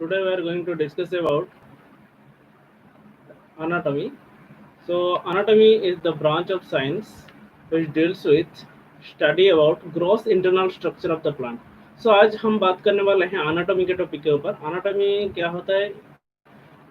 Today we are going to discuss about anatomy. So anatomy is the branch of science which deals with study about gross internal structure of the plant. So आज हम बात करने वाले हैं anatomy के topic के ऊपर. Anatomy क्या होता है?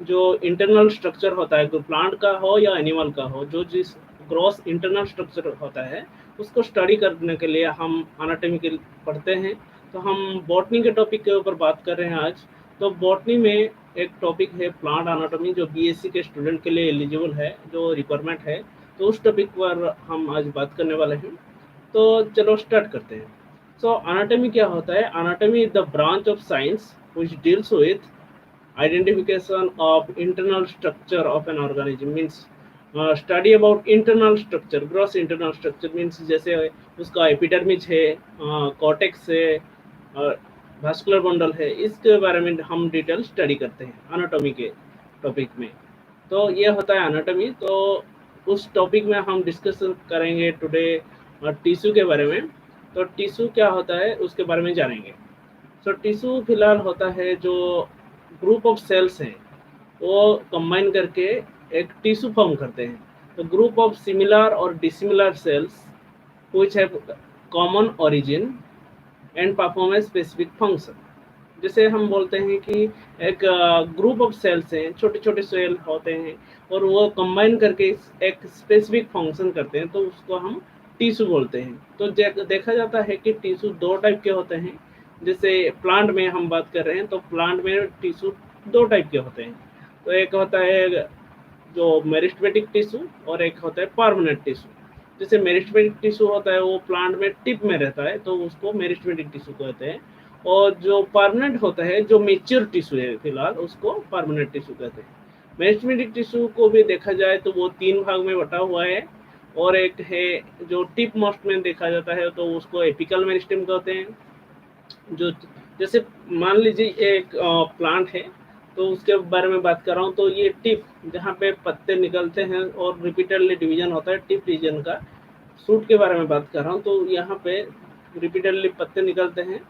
जो इंटरनल स्ट्रक्चर होता है, प्लांट का हो या एनिमल का हो, जो जिस ग्रॉस इंटरनल स्ट्रक्चर होता है उसको स्टडी करने के लिए हम एनाटॉमी के पढ़ते हैं. तो हम बॉटनी के टॉपिक के ऊपर बात कर रहे हैं आज. तो बॉटनी में एक टॉपिक है प्लांट एनाटॉमी, जो बीएससी के स्टूडेंट के लिए एलिजिबल है, जो रिक्वायरमेंट है. तो उस टॉपिक पर हम आज बात करने वाले हैं. तो चलो स्टार्ट करते हैं. सो एनाटॉमी क्या होता है? Anatomy is the branch of science which deals with identification of internal structure of an organism. Means study about internal structure, gross internal structure means जैसे उसका एपिडर्मिस है, कॉर्टेक्स है, वास्कुलर बंडल है, इसके बारे में हम डिटेल स्टडी करते हैं एनाटॉमी के टॉपिक में. तो ये होता है एनाटॉमी. तो उस टॉपिक में हम डिस्कस करेंगे टुडे टिश्यू के बारे में. तो टिश्यू क्या होता है उसके बारे में जानेंगे. सो टिश्यू फिलहाल होता है जो ग्रुप ऑफ सेल्स हैं वो कंबाइन करके एक टिश्यू फॉर्म करते हैं. तो ग्रुप ऑफ सिमिलर और dissimilar cells which have common origin and perform a specific function. जैसे हम बोलते हैं कि एक ग्रुप ऑफ सेल्स हैं, छोटे छोटे सेल होते हैं और वो कंबाइन करके एक स्पेसिफिक फंक्शन करते हैं, तो उसको हम टिश्यू बोलते हैं. तो देखा जाता है कि टिश्यू दो टाइप के होते हैं. जैसे प्लांट में हम बात कर रहे हैं तो प्लांट में टिश्यू दो टाइप के होते हैं. तो एक होता है जो मेरिस्टेमेटिक टिश्यू और एक होता है परमानेंट टिश्यू. जैसे मेरिस्टेमेटिक टिश्यू होता है वो प्लांट में टिप में रहता है, तो उसको मेरिस्टेमेटिक टिश्यू कहते हैं. और जो परमानेंट होता है, जो मेच्योर टिश्यू है फिलहाल, उसको परमानेंट टिश्यू कहते हैं. मेरिस्टेमेटिक टिश्यू को भी देखा जाए तो वो 3 भाग में बटा हुआ है. और एक है जो टिप मोस्ट में देखा जाता है तो उसको एपिकल मेरिस्टेम कहते हैं. जो जैसे मान लीजिए एक प्लांट है तो उसके बारे में बात कर रहा हूँ. तो ये टिप जहाँ पे पत्ते निकलते हैं और रिपीटेडली डिवीजन होता है टिप रीजन का, सूट के बारे में बात कर रहा हूँ. तो यहाँ पे रिपीटेडली पत्ते निकलते हैं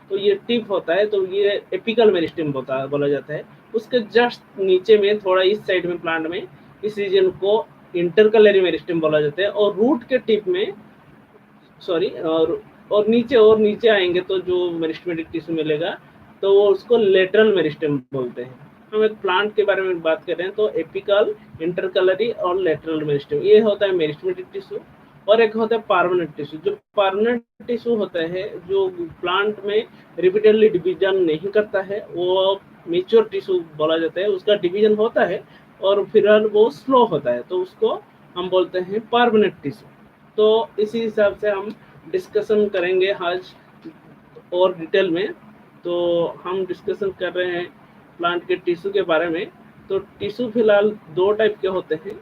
तो ये टिप होता है. तो ये एपिकल मेरिस्टेम बोला जाता है. उसके जस्ट नीचे में थोड़ा इस साइड में प्लांट में इस रीजन को इंटरकलरी मेरिस्टेम बोला जाता है. और रूट के टिप में और नीचे आएंगे तो जो मेरिस्टेमेटिक टिश्यू मिलेगा तो वो उसको लेटरल मेरिस्टेम बोलते हैं. हम एक प्लांट के बारे में बात कर रहे हैं तो एपिकल, इंटरकलरी और लेटरल मेरिस्टेम ये होता है मेरिस्टेमेटिक टिश्यू. और एक होता है परमानेंट टिश्यू. जो परमानेंट टिश्यू होता है जो प्लांट में रिपीटेडली डिवीजन नहीं करता है, वो मेच्योर टिश्यू बोला जाता है. उसका डिवीजन होता है और फिर वो स्लो होता है, तो उसको हम बोलते हैं परमानेंट टिश्यू. तो इसी हिसाब से हम डिस्कशन करेंगे आज और डिटेल में. तो हम डिस्कशन कर रहे हैं प्लांट के टिश्यू के बारे में. तो टिश्यू फिलहाल दो टाइप के होते हैं.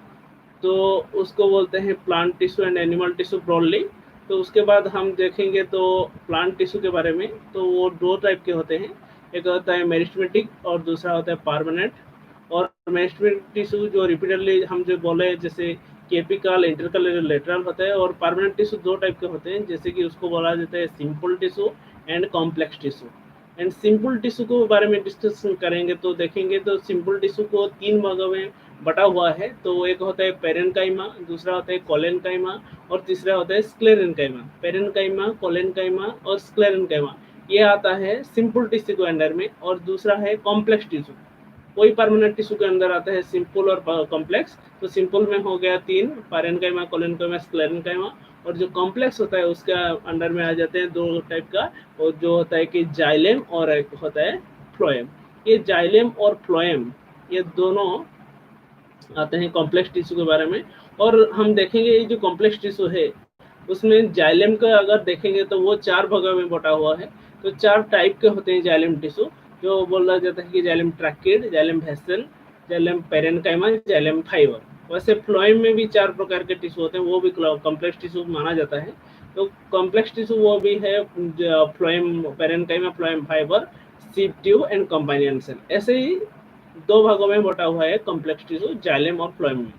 तो उसको बोलते हैं plant tissue and animal tissue broadly. तो उसके बाद हम देखेंगे तो प्लांट टिश्यू के बारे में. तो वो दो टाइप के होते हैं, एक होता है मेरिस्टेमेटिक और दूसरा होता है परमानेंट. और मेरिस्टेमेटिक टिश्यू जो रिपीटेडली हम जो बोले जैसे एपिकल, इंटरकलर, लेटरल होता है. और परमानेंट टिश्यू दो टाइप के होते हैं, जैसे कि उसको बोला जाता है simple tissue and complex tissue. And simple tissue के बारे में डिस्कशन करेंगे तो देखेंगे तो सिंपल टिश्यू को 3 भागों में बटा हुआ है. तो एक होता है पेरेन्काइमा, दूसरा होता है कोलेनकाइमा और तीसरा होता है स्क्लेरेन्काइमा. पेरेन्काइमा, कोलेनकाइमा और स्क्लेरेन्काइमा ये आता है सिंपल टिश्यू के अंडर में. और दूसरा है कॉम्प्लेक्स टिश्यू. कोई परमानेंट टिश्यू के अंदर आता है सिंपल और कॉम्प्लेक्स. तो सिंपल में हो गया 3, पेरेन्काइमा, कोलेनकाइमा, स्क्लेरेन्काइमा. और जो कॉम्प्लेक्स होता है उसके अंडर में आ जाते हैं 2 टाइप का, और जो होता है कि जाइलेम और एक होता है फ्लोएम. ये जाइलेम और फ्लोएम ये दोनों आते हैं कॉम्प्लेक्स टिश्यू के बारे में. और हम देखेंगे ये जो कॉम्प्लेक्स टिश्यू है उसमें जाइलेम का अगर देखेंगे तो वो 4 भागों में बटा हुआ है. तो 4 टाइप के होते हैं जाइलेम टिश्यू, जो बोला जाता है कि xylem tracheid, xylem vessel, xylem parenchyma, xylem fibre. वैसे फ्लोएम में भी 4 प्रकार के टिश्यू होते हैं, वो भी कॉम्प्लेक्स टिश्यू माना जाता है. तो कॉम्प्लेक्स टिश्यू वो भी है phloem, parenchyma, phloem fibre, sieve tube and companion cell. ऐसे ही 2 भागों में बटा हुआ है कॉम्प्लेक्स टिश्यू जाइलेम और फ्लोएम में.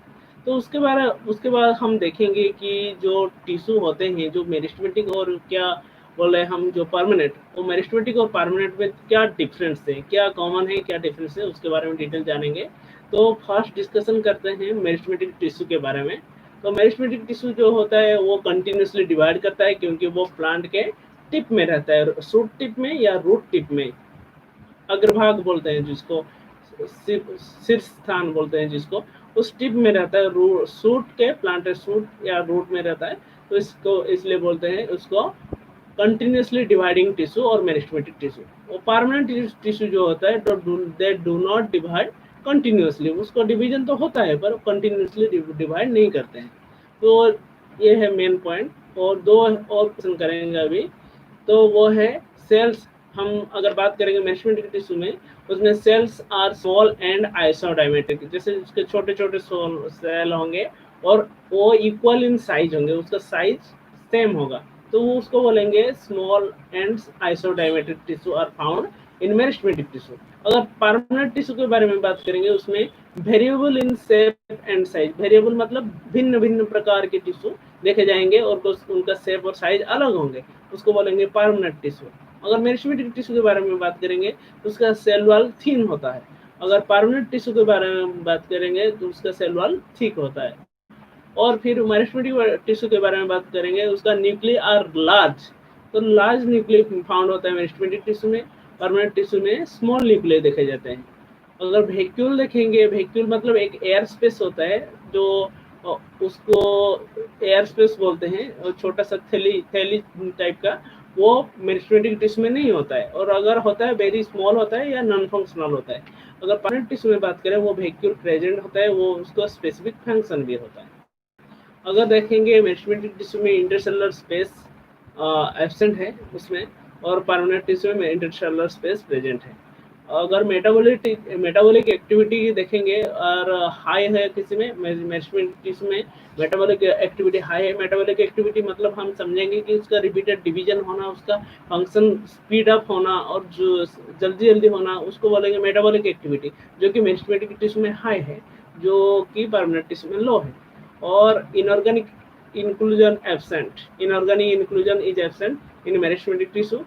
तो उसके बाद हम देखेंगे कि जो टिश्यू होते हैं जो मेरिस्टेमेटिक और क्या बोले हम जो परमानेंट, वो मेरिस्टेमेटिक और परमानेंट में क्या डिफरेंस है, क्या कॉमन है, क्या डिफरेंस है, उसके बारे में डिटेल जानेंगे। तो फर्स्ट डिस्कशन करते हैं मेरिस्टेमेटिक टिश्यू के बारे में। तो मेरिस्टेमेटिक टिश्यू जो होता है वो कंटिन्यूसली डिवाइड करता है, क्योंकि वो प्लांट के टिप में रहता है, शूट टिप में या रूट टिप में, अग्रभाग बोलते हैं जिसको, शीर्ष स्थान बोलते हैं जिसको, उस टिप में रहता है, सूट के प्लांट सूट या रूट में रहता है। तो इसको इसलिए बोलते हैं उसको कंटिन्यूसली डिवाइडिंग टिश्यू और मेरिस्टेमेटिक टिश्यू। और परमानेंट टिश्यू जो होता है they do not divide continuously, उसको डिवीजन तो होता है पर कंटिन्यूसली डिवाइड नहीं करते हैं। तो ये है मेन पॉइंट। और दो और क्वेश्चन करेंगे अभी, तो वो है सेल्स। हम अगर बात करेंगे मेरिस्टेमेटिक टिश्यू में, उसमें cells are small and isodiametric, जैसे उसके छोटे छोटे सेल होंगे और वो इक्वल इन साइज होंगे, उसका साइज सेम होगा, तो वो उसको बोलेंगे small and isodiametric tissue are found in meristematic tissue. अगर परमानेंट टिश्यू के बारे में बात करेंगे, उसमें variable in shape and size, variable मतलब भिन्न भिन्न प्रकार के टिश्यू देखे जाएंगे और उनका शेप और साइज अलग होंगे, उसको बोलेंगे परमानेंट टिश्यू। अगर मेरिस्टेमेटिक टिश्यू के बारे में बात करेंगे तो उसका सेल वॉल थिन होता है। अगर परमानेंट टिश्यू के बारे में बात करेंगे तो उसका सेल वॉल थिक होता है। और फिर मेरिस्टेमेटिक टिश्यू के बारे में बात करेंगे, उसका न्यूक्लियर आर लार्ज, तो लार्ज न्यूक्लियर फाउंड होता है मेरिस्टेमेटिक टिश्यू में। परमानेंट टिश्यू में स्मॉल न्यूक्लियर देखे जाते हैं। अगर वैक्यूल देखेंगे, वैक्यूल मतलब एक एयर स्पेस होता है जो उसको एयर स्पेस बोलते हैं, और छोटा सा थैली थैली टाइप का, वो मेरिस्टेमेटिक टिश्यू में नहीं होता है, और अगर होता है वेरी स्मॉल होता है या नॉन फंक्शनल होता है। अगर परमानेंट टिश्यू में बात करें, वो वैक्यूल प्रेजेंट होता है, वो उसका स्पेसिफिक फंक्शन भी होता है। अगर देखेंगे मेरिस्टेमेटिक टिश्यू में इंटरसेलुलर स्पेस एब्सेंट है उसमें, और परमानेंट टिश्यू में इंटरसेलुलर स्पेस प्रेजेंट है। अगर मेटाबॉलिक एक्टिविटी देखेंगे और हाई है किसी में, मेरिस्टेमेटिक टिश्यू में मेटाबॉलिक एक्टिविटी हाई है। मेटाबॉलिक एक्टिविटी मतलब हम समझेंगे कि उसका रिपीटेड डिवीजन होना, उसका फंक्शन स्पीड अप होना और जो जल्दी जल्दी होना, उसको बोलेंगे मेटाबॉलिक एक्टिविटी, जो कि मेरिस्टेमेटिक टिश्यू में हाई है, जो कि परमानेंट टिश्यू में लो है। और inorganic inclusion absent, inorganic inclusion is absent in meristematic tissue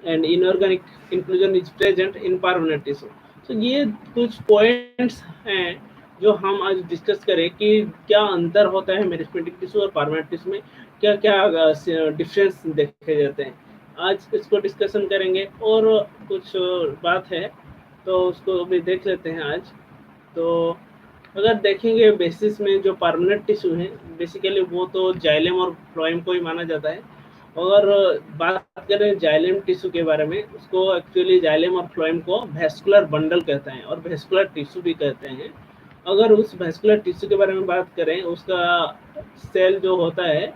and inorganic inclusion is present in permanent tissue। तो ये कुछ पॉइंट्स हैं जो हम आज डिस्कस करें कि क्या अंतर होता है मेरिस्टेमेटिक टिश्यू और परमानेंट टिश्यू में, क्या क्या डिफरेंस देखे जाते हैं, आज इसको डिस्कशन करेंगे। और कुछ बात है तो उसको भी देख लेते हैं आज। तो अगर देखेंगे बेसिस में जो परमानेंट टिश्यू है, बेसिकली वो तो जाइलम और फ्लोएम को ही माना जाता है। अगर बात करें जाइलम टिश्यू के बारे में, उसको एक्चुअली जाइलम और फ्लोएम को वेस्कुलर बंडल कहते हैं और वेस्कुलर टिश्यू भी कहते हैं। अगर उस वेस्कुलर टिश्यू के बारे में बात करें, उसका सेल जो होता है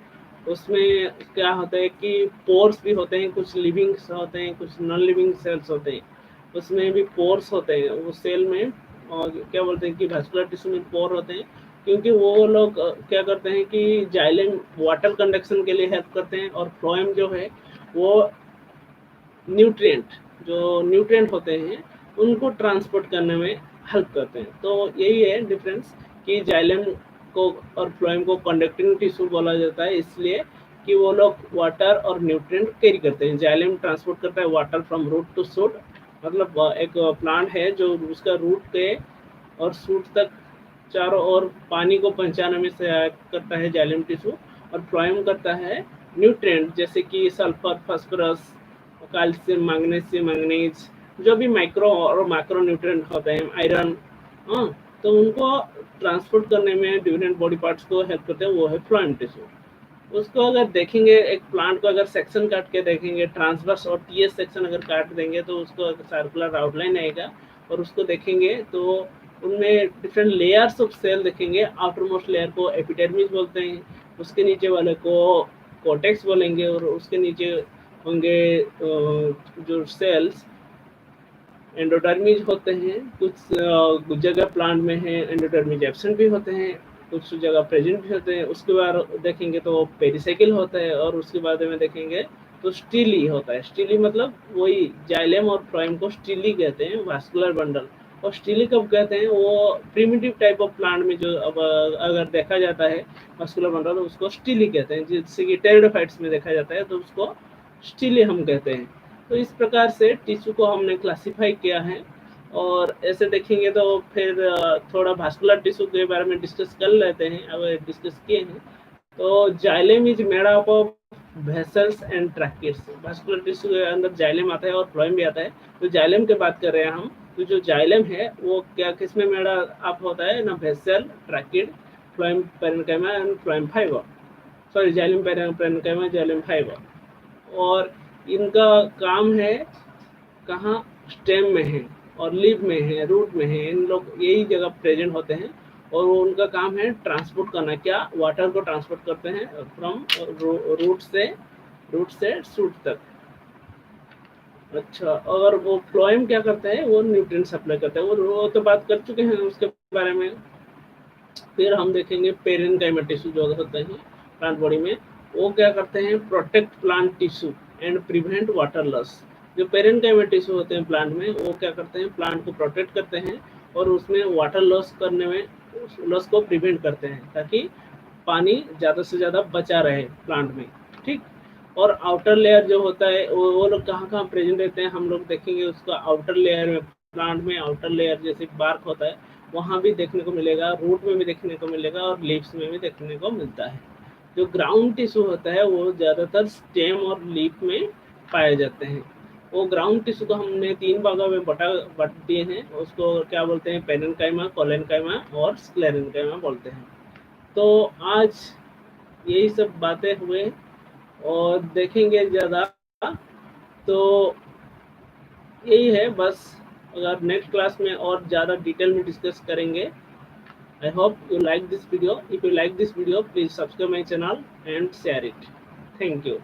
उसमें क्या होता है कि पोर्स भी होते हैं, कुछ लिविंग होते हैं, कुछ नॉन लिविंग सेल्स होते हैं, उसमें भी पोर्स होते हैं वो सेल में। और क्या बोलते हैं कि वेस्कुलर टिश्यू में पोर होते हैं, क्योंकि वो लोग क्या करते हैं कि जाइलम वाटर कंडक्शन के लिए हेल्प करते हैं, और फ्लोएम जो है वो न्यूट्रिएंट होते हैं उनको ट्रांसपोर्ट करने में हेल्प करते हैं। तो यही है डिफरेंस कि जाइलम को और फ्लोएम को कंडक्टिंग टिश्यू बोला जाता है, इसलिए कि वो लोग वाटर और न्यूट्रिएंट कैरी करते हैं। जाइलम ट्रांसपोर्ट करता है water from root to shoot, मतलब एक प्लांट है जो उसका रूट के और शूट तक चारों ओर पानी को पहुंचाने में सहायक करता है जाइलम टिश्यू। और फ्लोएम करता है न्यूट्रिएंट, जैसे कि sulphur, phosphorus, calcium, magnesium, manganese, जो भी माइक्रो और मैक्रो न्यूट्रिएंट होते हैं, आयरन, हाँ, तो उनको ट्रांसपोर्ट करने में डिफरेंट बॉडी पार्ट्स को हेल्प करते हैं, वो है फ्लोएम टिश्यू। उसको अगर देखेंगे, एक प्लांट को अगर सेक्शन काट के देखेंगे, ट्रांसवर्स और टीएस सेक्शन अगर काट देंगे तो उसको सर्कुलर आउटलाइन आएगा, और उसको देखेंगे तो उनमें डिफरेंट लेयर्स ऑफ सेल देखेंगे। आउटर मोस्ट लेयर को एपिडर्मिस बोलते हैं, उसके नीचे वाले को कोर्टेक्स बोलेंगे, और उसके नीचे होंगे जो सेल्स एंडोडर्मिस होते हैं। कुछ जगह प्लांट में है एंडोडर्मिस एब्सेंट भी होते हैं, कुछ जगह प्रेजेंट भी होते हैं। उसके बाद देखेंगे तो पेरिसाइकिल होता है, और उसके बाद में देखेंगे तो स्टीली होता है। स्टीली मतलब वही जाइलम और फ्लोएम को स्टीली कहते हैं, वास्कुलर बंडल। और स्टीली कब कहते हैं, वो प्रिमिटिव टाइप ऑफ प्लांट में जो अब अगर देखा जाता है वास्कुलर बंडल, उसको स्टीली कहते हैं। जैसे कि टेरिडोफाइट्स में देखा जाता है तो उसको स्टिली हम कहते हैं। तो इस प्रकार से टिश्यू को हमने क्लासिफाई किया है। और ऐसे देखेंगे तो फिर थोड़ा वास्कुलर टिश्यू के बारे में डिस्कस कर लेते हैं, अब डिस्कस किए हैं। तो xylem is made up of vessels and tracheids. Vascular tissue के अंदर जाइलेम आता है और फ्लोएम भी आता है। तो जाइलेम की बात कर रहे हैं हम। तो जो जाइलेम है वो क्या किस में मेड अप होता है ना, vessel, ट्रैकेट, phloem parenchyma and phloem fibre. Sorry, xylem parenchyma, xylem fibre. और इनका काम है कहाँ, स्टेम में है और लीफ में है, रूट में है, इन लोग यही जगह प्रेजेंट होते हैं। और वो उनका काम है ट्रांसपोर्ट करना, क्या, वाटर को ट्रांसपोर्ट करते हैं फ्रॉम रूट से शूट तक। अच्छा, और वो फ्लोएम क्या करता है, वो न्यूट्रिएंट सप्लाई करता है, वो तो बात कर चुके हैं उसके बारे में। फिर हम देखेंगे पेरेन्काइमा टिश्यू जो होते हैं प्लांट बॉडी में, वो क्या करते हैं, protect plant tissue and prevent water loss. जो पेरेन्काइमा टिश्यू होते हैं प्लांट में, वो क्या करते हैं, प्लांट को प्रोटेक्ट करते हैं और उसमें वाटर लॉस करने में, लॉस को प्रिवेंट करते हैं ताकि पानी ज़्यादा से ज़्यादा बचा रहे प्लांट में। ठीक। और आउटर लेयर जो होता है वो लोग कहाँ कहाँ प्रेजेंट रहते हैं हम लोग देखेंगे उसका। आउटर लेयर में, प्लांट में आउटर लेयर जैसे बार्क होता है वहाँ भी देखने को मिलेगा, रूट में भी देखने को मिलेगा और लीव्स में भी देखने को मिलता है। जो ग्राउंड टिश्यू होता है वो ज़्यादातर स्टेम और लीफ में पाए जाते हैं। वो ग्राउंड टिश्यू को हमने 3 भागों में बट दिए हैं। उसको क्या बोलते हैं, पेरेन्काइमा, कोलेन्काइमा और स्क्लेरेन्काइमा बोलते हैं। तो आज यही सब बातें हुए और देखेंगे ज़्यादा तो यही है बस। अगर नेक्स्ट क्लास में और ज़्यादा डिटेल में डिस्कस करेंगे। I hope you like this video. If you like this video, please subscribe my channel and share it. Thank you.